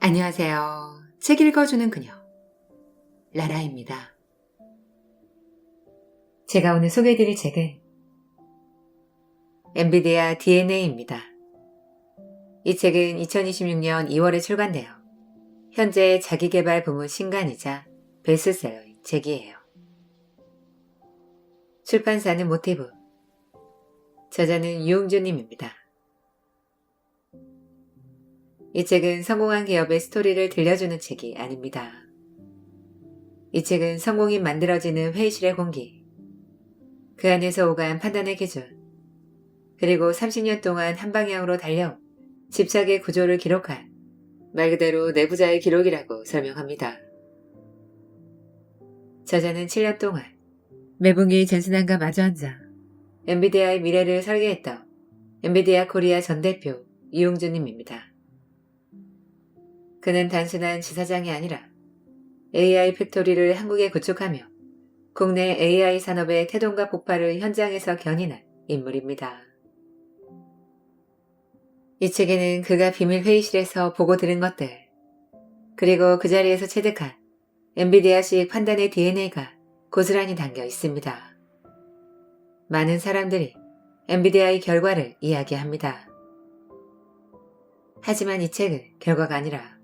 안녕하세요. 책 읽어주는 그녀, 라라입니다. 제가 오늘 소개해드릴 책은 엔비디아 DNA입니다. 이 책은 2026년 2월에 출간되어 현재 자기계발 부문 신간이자 베스트셀러인 책이에요. 출판사는 모티브, 저자는 유웅주님입니다. 이 책은 성공한 기업의 스토리를 들려주는 책이 아닙니다. 이 책은 성공이 만들어지는 회의실의 공기, 그 안에서 오간 판단의 기준, 그리고 30년 동안 한 방향으로 달려온 집착의 구조를 기록한 말 그대로 내부자의 기록이라고 설명합니다. 저자는 7년 동안 매분기 젠슨함과 마주 앉아 엔비디아의 미래를 설계했던 엔비디아 코리아 전 대표 이용주님입니다. 그는 단순한 지사장이 아니라 AI 팩토리를 한국에 구축하며 국내 AI 산업의 태동과 폭발을 현장에서 견인한 인물입니다. 이 책에는 그가 비밀 회의실에서 보고 들은 것들, 그리고 그 자리에서 체득한 엔비디아식 판단의 DNA가 고스란히 담겨 있습니다. 많은 사람들이 엔비디아의 결과를 이야기합니다. 하지만 이 책은 결과가 아니라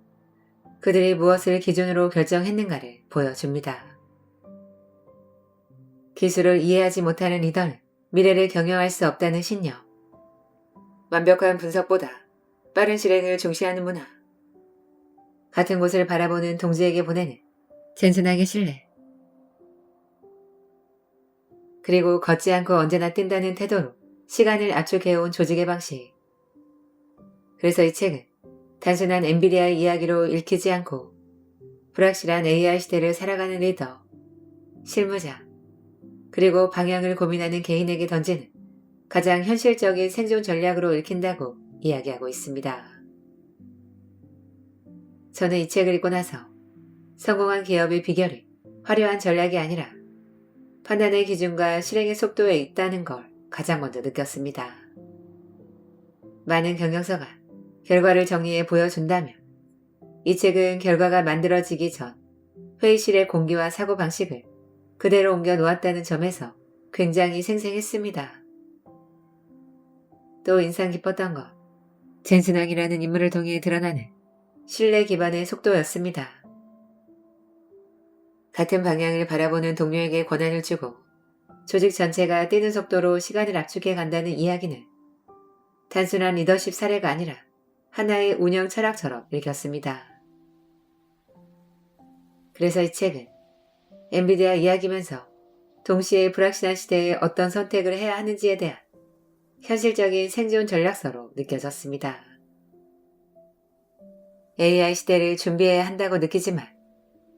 그들이 무엇을 기준으로 결정했는가를 보여줍니다. 기술을 이해하지 못하는 리더는 미래를 경영할 수 없다는 신념, 완벽한 분석보다 빠른 실행을 중시하는 문화, 같은 곳을 바라보는 동지에게 보내는 젠슨하게 신뢰, 그리고 걷지 않고 언제나 뛴다는 태도로 시간을 압축해온 조직의 방식. 그래서 이 책은 단순한 엔비디아의 이야기로 읽히지 않고 불확실한 AI 시대를 살아가는 리더, 실무자, 그리고 방향을 고민하는 개인에게 던지는 가장 현실적인 생존 전략으로 읽힌다고 이야기하고 있습니다. 저는 이 책을 읽고 나서 성공한 기업의 비결이 화려한 전략이 아니라 판단의 기준과 실행의 속도에 있다는 걸 가장 먼저 느꼈습니다. 많은 경영서가 결과를 정리해 보여준다면 이 책은 결과가 만들어지기 전 회의실의 공기와 사고방식을 그대로 옮겨 놓았다는 점에서 굉장히 생생했습니다. 또 인상 깊었던 것, 젠슨왕이라는 인물을 통해 드러나는 신뢰 기반의 속도였습니다. 같은 방향을 바라보는 동료에게 권한을 주고 조직 전체가 뛰는 속도로 시간을 압축해 간다는 이야기는 단순한 리더십 사례가 아니라 하나의 운영 철학처럼 읽혔습니다. 그래서 이 책은 엔비디아 이야기면서 동시에 불확실한 시대에 어떤 선택을 해야 하는지에 대한 현실적인 생존 전략서로 느껴졌습니다. AI 시대를 준비해야 한다고 느끼지만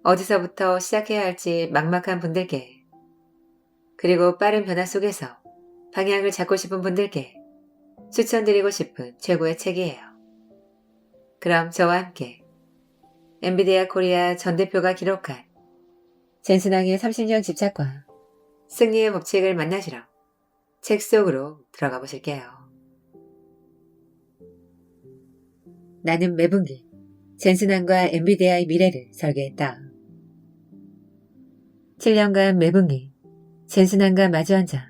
어디서부터 시작해야 할지 막막한 분들께, 그리고 빠른 변화 속에서 방향을 잡고 싶은 분들께 추천드리고 싶은 최고의 책이에요. 그럼 저와 함께 엔비디아 코리아 전 대표가 기록한 젠슨왕의 30년 집착과 승리의 법칙을 만나시러 책 속으로 들어가 보실게요. 나는 매분기 젠슨왕과 엔비디아의 미래를 설계했다. 7년간 매분기 젠슨왕과 마주 앉아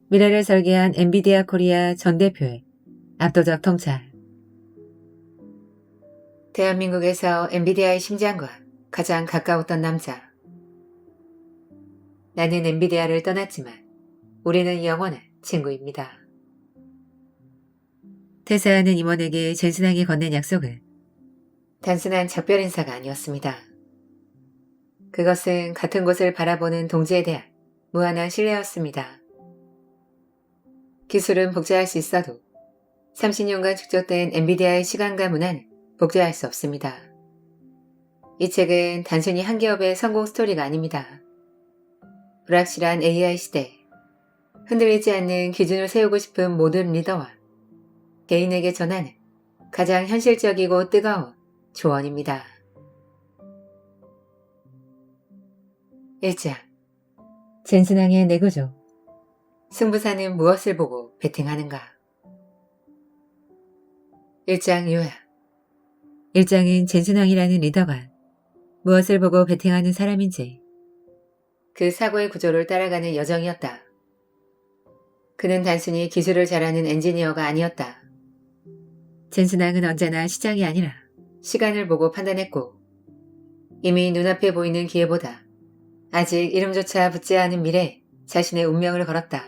미래를 설계한 엔비디아 코리아 전 대표의 압도적 통찰. 대한민국에서 엔비디아의 심장과 가장 가까웠던 남자. 나는 엔비디아를 떠났지만 우리는 영원한 친구입니다. 퇴사하는 임원에게 젠슨왕이 건넨 약속은 단순한 작별 인사가 아니었습니다. 그것은 같은 곳을 바라보는 동지에 대한 무한한 신뢰였습니다. 기술은 복제할 수 있어도 30년간 축적된 엔비디아의 시간과 문화는 복제할 수 없습니다. 이 책은 단순히 한 기업의 성공 스토리가 아닙니다. 불확실한 AI 시대, 흔들리지 않는 기준을 세우고 싶은 모든 리더와 개인에게 전하는 가장 현실적이고 뜨거운 조언입니다. 1장, 젠슨왕의 내구조. 승부사는 무엇을 보고 베팅하는가? 1장 요약. 일장은 젠순왕이라는 리더가 무엇을 보고 베팅하는 사람인지 그 사고의 구조를 따라가는 여정이었다. 그는 단순히 기술을 잘하는 엔지니어가 아니었다. 젠순왕은 언제나 시장이 아니라 시간을 보고 판단했고 이미 눈앞에 보이는 기회보다 아직 이름조차 붙지 않은 미래에 자신의 운명을 걸었다.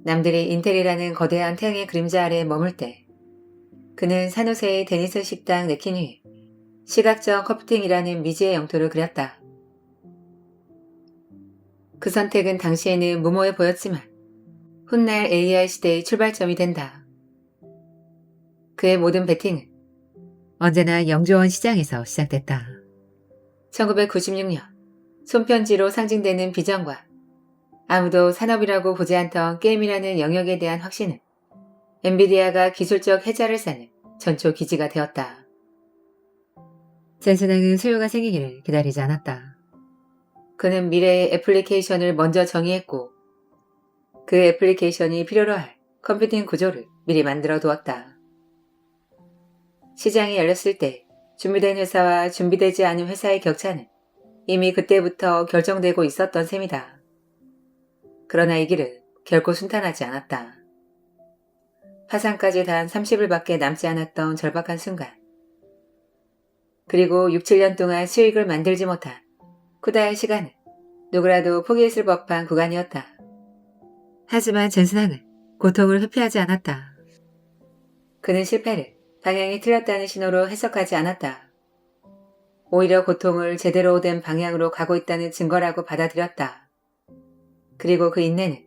남들이 인텔이라는 거대한 태양의 그림자 아래에 머물 때 그는 산호세의 데니슨 식당 네킨 위에 시각적 컴퓨팅이라는 미지의 영토를 그렸다. 그 선택은 당시에는 무모해 보였지만 훗날 AI 시대의 출발점이 된다. 그의 모든 베팅은 언제나 영조원 시장에서 시작됐다. 1996년 손편지로 상징되는 비전과 아무도 산업이라고 보지 않던 게임이라는 영역에 대한 확신은 엔비디아가 기술적 해자를 쌓는 전초 기지가 되었다. 젠순왕은 수요가 생기기를 기다리지 않았다. 그는 미래의 애플리케이션을 먼저 정의했고 그 애플리케이션이 필요로 할 컴퓨팅 구조를 미리 만들어 두었다. 시장이 열렸을 때 준비된 회사와 준비되지 않은 회사의 격차는 이미 그때부터 결정되고 있었던 셈이다. 그러나 이 길은 결코 순탄하지 않았다. 파산까지 단 30일밖에 남지 않았던 절박한 순간. 그리고 6, 7년 동안 수익을 만들지 못한 쿠다의 시간은 누구라도 포기했을 법한 구간이었다. 하지만 젠순왕은 고통을 회피하지 않았다. 그는 실패를 방향이 틀렸다는 신호로 해석하지 않았다. 오히려 고통을 제대로 된 방향으로 가고 있다는 증거라고 받아들였다. 그리고 그 인내는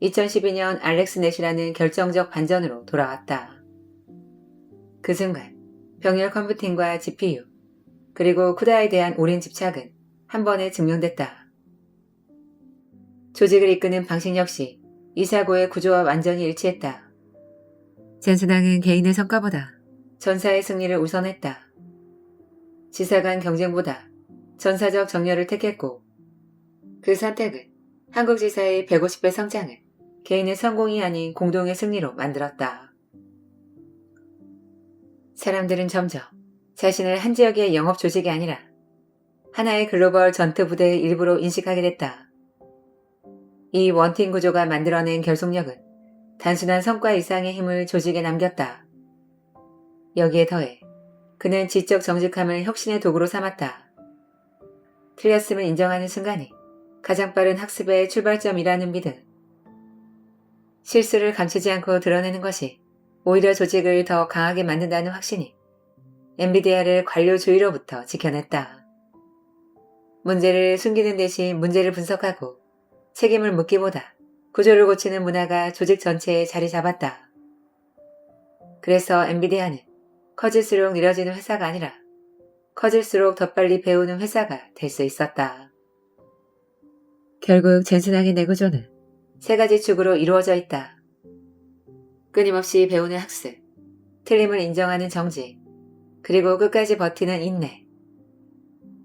2012년 알렉스넷이라는 결정적 반전으로 돌아왔다. 그 순간 병렬 컴퓨팅과 GPU 그리고 쿠다에 대한 오랜 집착은 한 번에 증명됐다. 조직을 이끄는 방식 역시 이 사고의 구조와 완전히 일치했다. 젠순왕은 개인의 성과보다 전사의 승리를 우선했다. 지사 간 경쟁보다 전사적 정렬을 택했고 그 선택은 한국 지사의 150배 성장을 개인의 성공이 아닌 공동의 승리로 만들었다. 사람들은 점점 자신을 한 지역의 영업 조직이 아니라 하나의 글로벌 전투 부대의 일부로 인식하게 됐다. 이 원팀 구조가 만들어낸 결속력은 단순한 성과 이상의 힘을 조직에 남겼다. 여기에 더해 그는 지적 정직함을 혁신의 도구로 삼았다. 틀렸음을 인정하는 순간이 가장 빠른 학습의 출발점이라는 믿음. 실수를 감추지 않고 드러내는 것이 오히려 조직을 더 강하게 만든다는 확신이 엔비디아를 관료주의로부터 지켜냈다. 문제를 숨기는 대신 문제를 분석하고 책임을 묻기보다 구조를 고치는 문화가 조직 전체에 자리 잡았다. 그래서 엔비디아는 커질수록 느려지는 회사가 아니라 커질수록 더 빨리 배우는 회사가 될 수 있었다. 결국 젠순왕의 내구조는 세 가지 축으로 이루어져 있다. 끊임없이 배우는 학습, 틀림을 인정하는 정직, 그리고 끝까지 버티는 인내.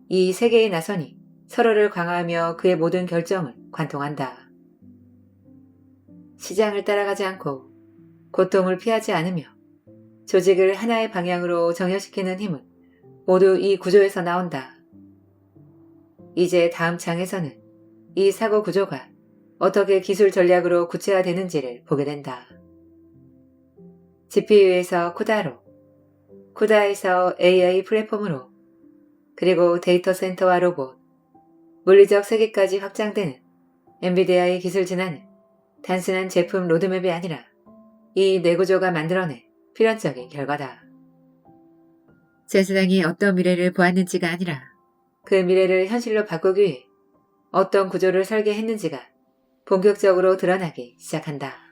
이 세 개의 나선이 서로를 강화하며 그의 모든 결정을 관통한다. 시장을 따라가지 않고 고통을 피하지 않으며 조직을 하나의 방향으로 정렬시키는 힘은 모두 이 구조에서 나온다. 이제 다음 장에서는 이 사고 구조가 어떻게 기술 전략으로 구체화되는지를 보게 된다. GPU에서 쿠다로, 쿠다에서 AI 플랫폼으로, 그리고 데이터 센터와 로봇, 물리적 세계까지 확장되는 엔비디아의 기술 진화는 단순한 제품 로드맵이 아니라 이 뇌구조가 만들어낸 필연적인 결과다. 젠순왕이 어떤 미래를 보았는지가 아니라 그 미래를 현실로 바꾸기 위해 어떤 구조를 설계했는지가 본격적으로 드러나기 시작한다.